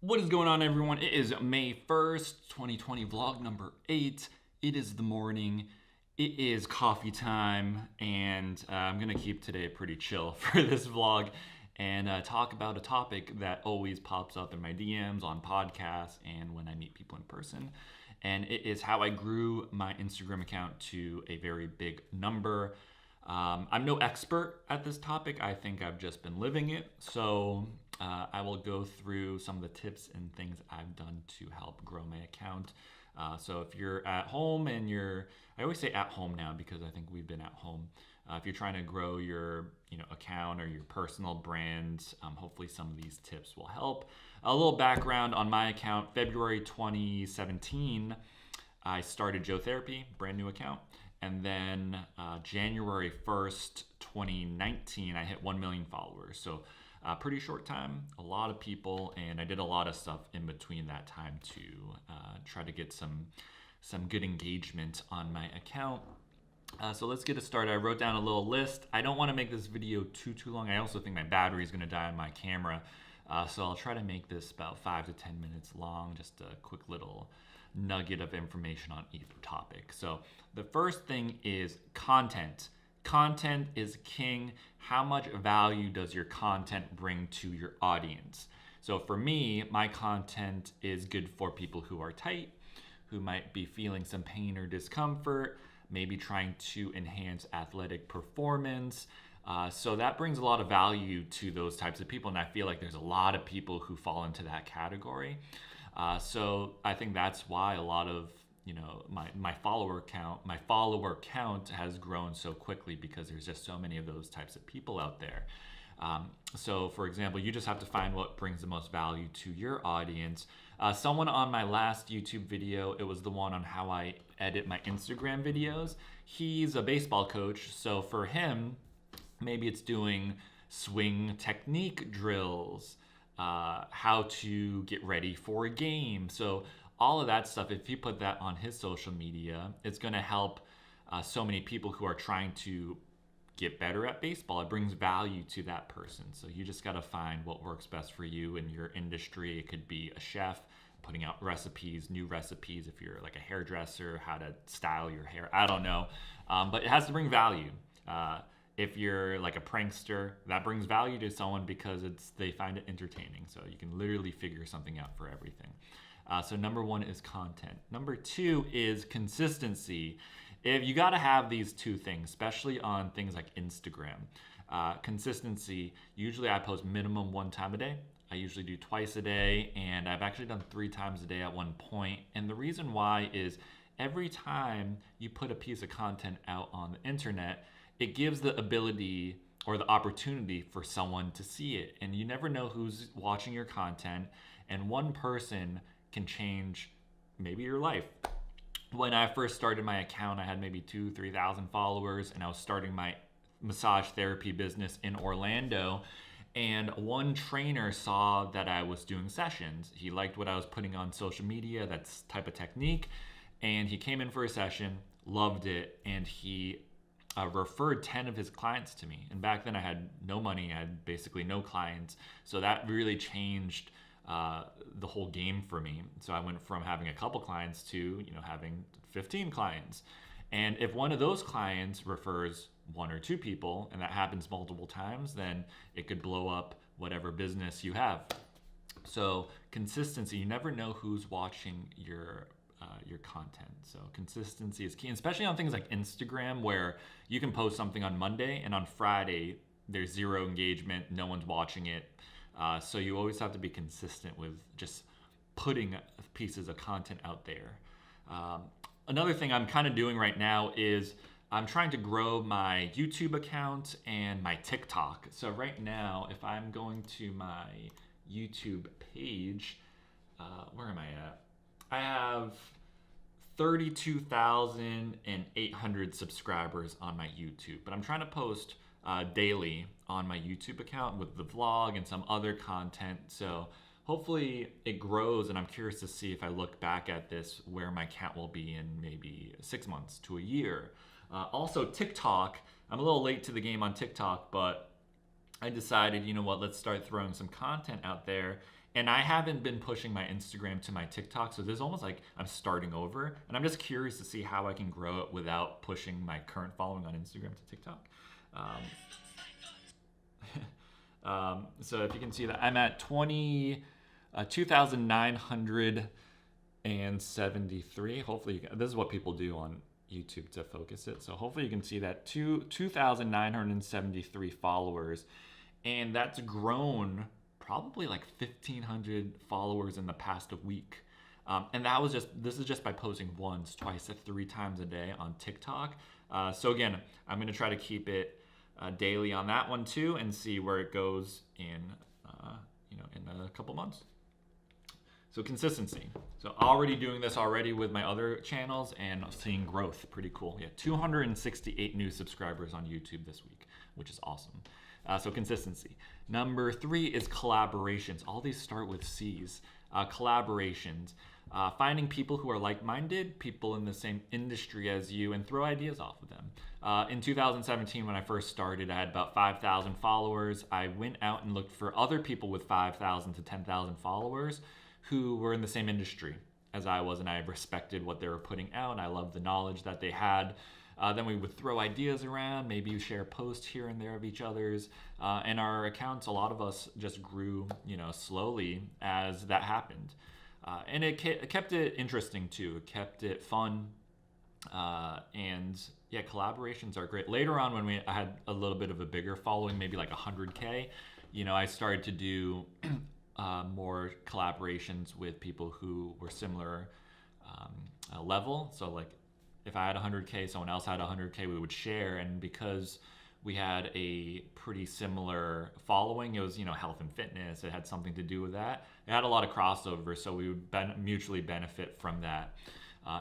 What is going on, everyone? It is May 1st, 2020, vlog number 8. It is the morning. It is coffee time, and I'm going to keep today pretty chill for this vlog and talk about a topic that always pops up in my DMs, on podcasts, and when I meet people in person. And it is how I grew my Instagram account to a very big number. I'm no expert at this topic. I think I've just been living it. So I will go through some of the tips and things I've done to help grow my account. So if you're at home and I always say at home now because I think we've been at home. If you're trying to grow your account or your personal brand, hopefully some of these tips will help. A little background on my account: February 2017, I started Joetherapy, brand new account. And then January 1st, 2019, I hit 1 million followers. So pretty short time, a lot of people, and I did a lot of stuff in between that time to try to get some good engagement on my account. So let's get it started. I wrote down a little list. I don't want to make this video too long. I also think my battery is going to die on my camera. So I'll try to make this about 5 to 10 minutes long, just a quick little nugget of information on each topic. So the first thing is content. Content is king. How much value does your content bring to your audience? So for me, my content is good for people who are tight, who might be feeling some pain or discomfort, maybe trying to enhance athletic performance. So that brings a lot of value to those types of people, and I feel like there's a lot of people who fall into that category. So I think that's why a lot of my follower count has grown so quickly, because there's just so many of those types of people out there. So for example, you just have to find what brings the most value to your audience. Someone on my last YouTube video, it was the one on how I edit my Instagram videos. He's a baseball coach, so for him, maybe it's doing swing technique drills, how to get ready for a game. So all of that stuff, if you put that on his social media, it's going to help so many people who are trying to get better at baseball. It brings value to that person. So you just got to find what works best for you in your industry. It could be a chef putting out recipes, new recipes. If you're like a hairdresser, how to style your hair, I don't know. But it has to bring value. If you're like a prankster, that brings value to someone because they find it entertaining. So you can literally figure something out for everything. So number one is content. Number two is consistency. If you got to have these two things, especially on things like Instagram. Consistency, usually I post minimum 1 time a day. I usually do twice a day, and I've actually done 3 times a day at one point. And the reason why is every time you put a piece of content out on the internet, it gives the ability or the opportunity for someone to see it. And you never know who's watching your content, and one person can change maybe your life. When I first started my account, I had maybe 2,000-3,000 followers, and I was starting my massage therapy business in Orlando. And one trainer saw that I was doing sessions. He liked what I was putting on social media, that type of technique. And he came in for a session, loved it, and he referred 10 of his clients to me. And back then I had no money, I had basically no clients. So that really changed the whole game for me. So I went from having a couple clients to having 15 clients. And if one of those clients refers 1 or 2 people, and that happens multiple times, then it could blow up whatever business you have. So consistency, you never know who's watching your content. So consistency is key, especially on things like Instagram, where you can post something on Monday and on Friday there's 0 engagement, no one's watching it. So you always have to be consistent with just putting pieces of content out there. Another thing I'm kind of doing right now is I'm trying to grow my YouTube account and my TikTok. So right now, if I'm going to my YouTube page, where am I at? I have 32,800 subscribers on my YouTube, but I'm trying to post daily on my YouTube account with the vlog and some other content. So hopefully it grows, and I'm curious to see, if I look back at this, where my account will be in maybe 6 months to a year. Also TikTok, I'm a little late to the game on TikTok, but I decided, you know what, let's start throwing some content out there. And I haven't been pushing my Instagram to my TikTok, so there's almost like I'm starting over. And I'm just curious to see how I can grow it without pushing my current following on Instagram to TikTok. Um, so if you can see that, I'm at 2,973. Hopefully, this is what people do on YouTube to focus it. So hopefully you can see that 2,973 followers, and that's grown probably like 1,500 followers in the past week. And this is just by posting once, twice, 3 times a day on TikTok. So again, I'm gonna try to keep it daily on that one too, and see where it goes in in a couple months. So consistency. So already doing this already with my other channels and seeing growth. Pretty cool. Yeah, 268 new subscribers on YouTube this week, which is awesome. So consistency. Number 3 is collaborations. All these start with C's. Collaborations. Finding people who are like-minded, people in the same industry as you, and throw ideas off of them. In 2017, when I first started, I had about 5,000 followers. I went out and looked for other people with 5,000 to 10,000 followers who were in the same industry as I was, and I respected what they were putting out. I loved the knowledge that they had. Then we would throw ideas around, maybe share posts here and there of each other's, and our accounts, a lot of us just grew, slowly as that happened. And it kept it interesting too. It kept it fun, and yeah, collaborations are great. Later on, when I had a little bit of a bigger following, maybe like 100K, I started to do more collaborations with people who were similar level. So like if I had 100K, someone else had 100K, we would share. And because we had a pretty similar following, it was, health and fitness. It had something to do with that. It had a lot of crossover, so we would mutually benefit from that.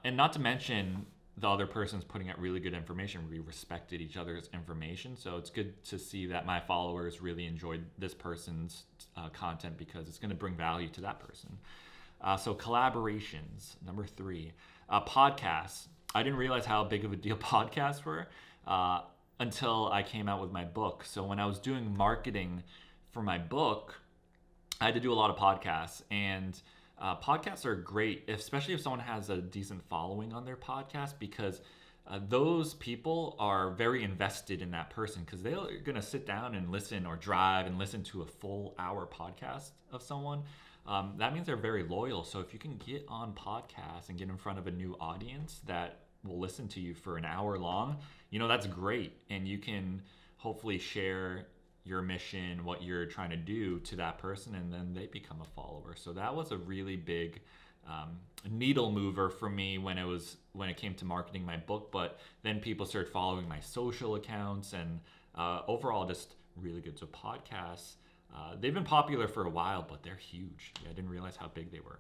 And not to mention, the other person's putting out really good information. We respected each other's information. So it's good to see that my followers really enjoyed this person's content, because it's going to bring value to that person. So collaborations, number 3. Podcasts. I didn't realize how big of a deal podcasts were until I came out with my book. So when I was doing marketing for my book, I had to do a lot of podcasts, and podcasts are great, especially if someone has a decent following on their podcast, because those people are very invested in that person, because they're going to sit down and listen, or drive and listen to a full hour podcast of someone. That means they're very loyal. So if you can get on podcasts and get in front of a new audience that will listen to you for an hour long, that's great. And you can hopefully share your mission, what you're trying to do, to that person, and then they become a follower. So that was a really big needle mover for me when it came to marketing my book. But then people started following my social accounts, and overall just really good. So podcasts, they've been popular for a while, but they're huge. I didn't realize how big they were.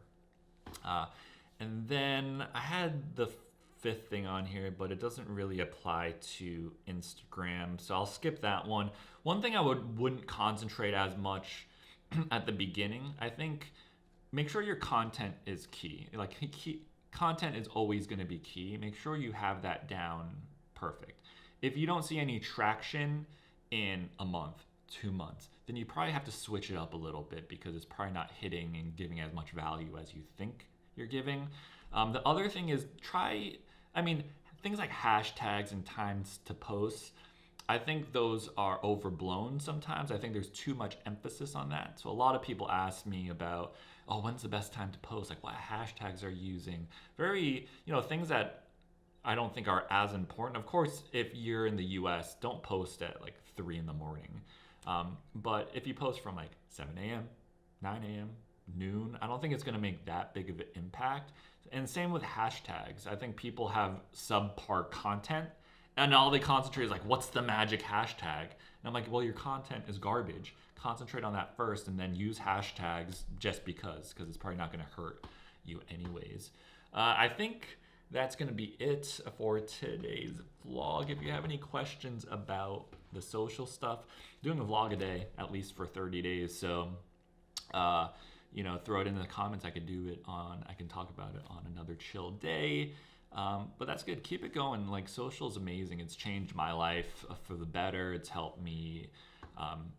And then I had the 5th thing on here, but it doesn't really apply to Instagram, so I'll skip that one. One thing I wouldn't concentrate as much at the beginning. I think make sure your content is key. Content is always going to be key. Make sure you have that down perfect. If you don't see any traction in a month, 2 months, then you probably have to switch it up a little bit, because it's probably not hitting and giving as much value as you think you're giving. The other thing is things like hashtags and times to post, I think those are overblown sometimes. I think there's too much emphasis on that. So a lot of people ask me about, when's the best time to post? Like, what hashtags are you using? Very, things that I don't think are as important. Of course, if you're in the US, don't post at like 3 in the morning. But if you post from like 7 a.m., 9 a.m., noon, I don't think it's going to make that big of an impact. And same with hashtags. I think people have subpar content, and all they concentrate is like, what's the magic hashtag? And I'm like, well, your content is garbage. Concentrate on that first, and then use hashtags just because it's probably not going to hurt you anyways. I think that's going to be it for today's vlog. If you have any questions about the social stuff, doing a vlog a day, at least for 30 days. So, throw it in the comments. I can talk about it on another chill day. But that's good. Keep it going. Like, social is amazing. It's changed my life for the better. It's helped me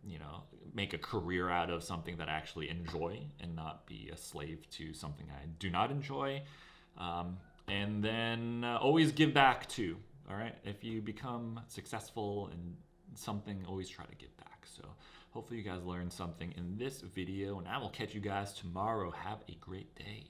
you know, make a career out of something that I actually enjoy and not be a slave to something I do not enjoy. And then always give back too. All right. If you become successful in something, always try to give back. So hopefully you guys learned something in this video, and I will catch you guys tomorrow. Have a great day.